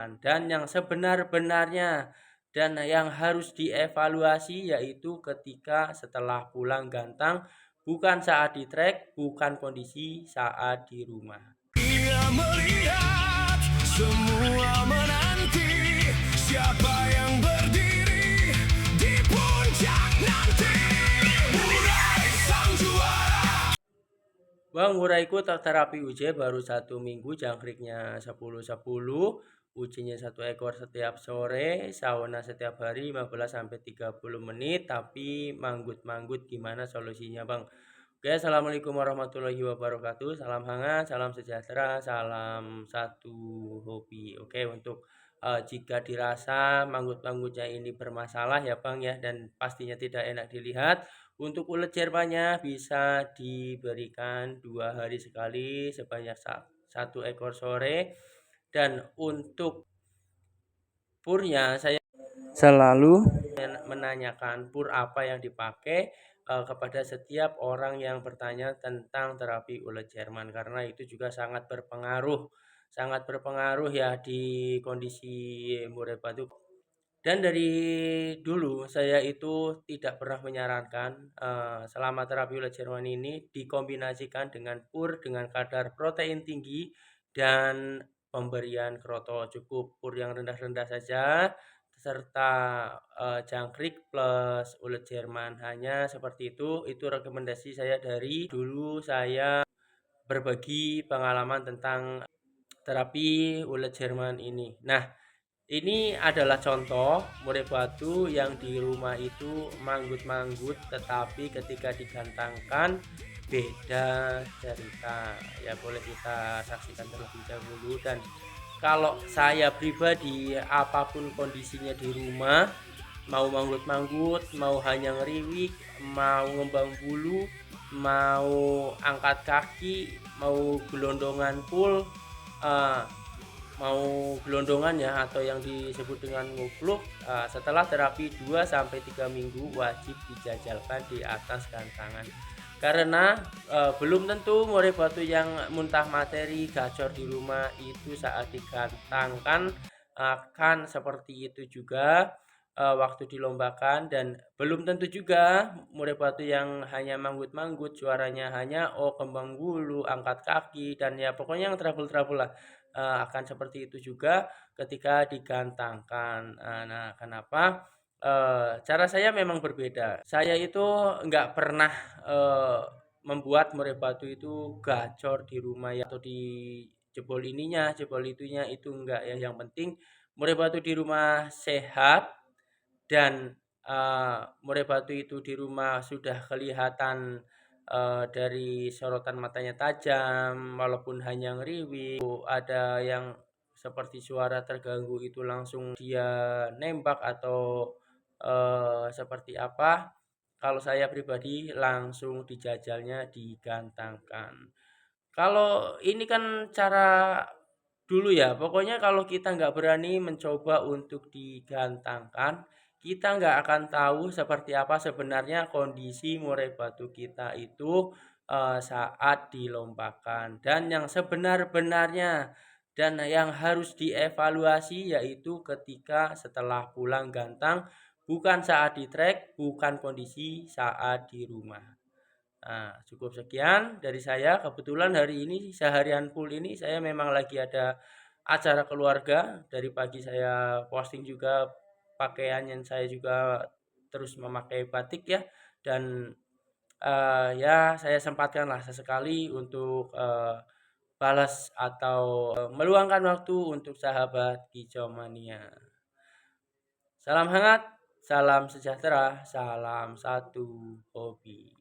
dan yang sebenar-benarnya dan yang harus dievaluasi yaitu ketika setelah pulang gantang, bukan saat di trek, bukan kondisi saat di rumah. Ia melihat semua menanti siapa yang berdiri di puncak nanti. Murai sang juara. Bang, uraiku terapi UJ baru 1 minggu, jangkriknya 10-10, ujinya 1 ekor setiap sore, sauna setiap hari 15-30 menit, tapi manggut-manggut gimana solusinya Bang? Oke, Assalamualaikum warahmatullahi wabarakatuh, salam hangat, salam sejahtera, salam satu hobi. Oke, untuk jika dirasa manggut-manggutnya ini bermasalah ya Bang ya, dan pastinya tidak enak dilihat, untuk ulet Jermannya bisa diberikan 2 hari sekali sebanyak 1 ekor sore. Dan untuk purnya saya selalu menanyakan pur apa yang dipakai kepada setiap orang yang bertanya tentang terapi ulet Jerman, karena itu juga sangat berpengaruh ya di kondisi murai batu. Dan dari dulu saya itu tidak pernah menyarankan selama terapi ulet Jerman ini dikombinasikan dengan pur dengan kadar protein tinggi dan pemberian kroto cukup pur yang rendah-rendah saja serta jangkrik plus ulet Jerman, hanya seperti itu. Itu rekomendasi saya dari dulu saya berbagi pengalaman tentang terapi ulet Jerman ini. Nah, ini adalah contoh murai batu yang di rumah itu manggut-manggut, tetapi ketika digantangkan beda cerita. Ya boleh kita saksikan terlebih dahulu. Dan kalau saya pribadi, apapun kondisinya di rumah, mau manggut-manggut, mau hanya ngeriwik, mau ngembang bulu, mau angkat kaki, mau gelondongan full, uh, mau gelondongan ya atau yang disebut dengan ngupluk, setelah terapi 2-3 minggu wajib dijajalkan di atas gantangan, karena belum tentu murai batu yang muntah materi gacor di rumah itu saat digantangkan akan seperti itu juga waktu dilombakan. Dan belum tentu juga murai batu yang hanya manggut-manggut, suaranya hanya kembang bulu, angkat kaki, dan ya pokoknya yang trouble-trouble lah, akan seperti itu juga ketika digantangkan. Nah, kenapa? Cara saya memang berbeda. Saya itu nggak pernah membuat murai batu itu gacor di rumah ya, atau di jebol ininya, jebol itunya, itu enggak ya. Yang penting murai batu di rumah sehat dan murai batu itu di rumah sudah kelihatan dari sorotan matanya tajam, walaupun hanya ngeriwi, ada yang seperti suara terganggu itu langsung dia nembak atau seperti apa. Kalau saya pribadi langsung dijajalnya digantangkan. Kalau ini kan cara dulu ya, pokoknya kalau kita nggak berani mencoba untuk digantangkan, kita nggak akan tahu seperti apa sebenarnya kondisi murai batu kita itu saat dilombakan. Dan yang sebenar-benarnya dan yang harus dievaluasi yaitu ketika setelah pulang gantang, bukan saat di trek, bukan kondisi saat di rumah. Nah, cukup sekian dari saya. Kebetulan hari ini seharian full ini saya memang lagi ada acara keluarga. Dari pagi saya posting juga pakaian yang saya juga terus memakai batik ya. Dan ya saya sempatkanlah sesekali untuk balas atau meluangkan waktu untuk sahabat Kicau Mania. Salam hangat, salam sejahtera, salam satu hobi.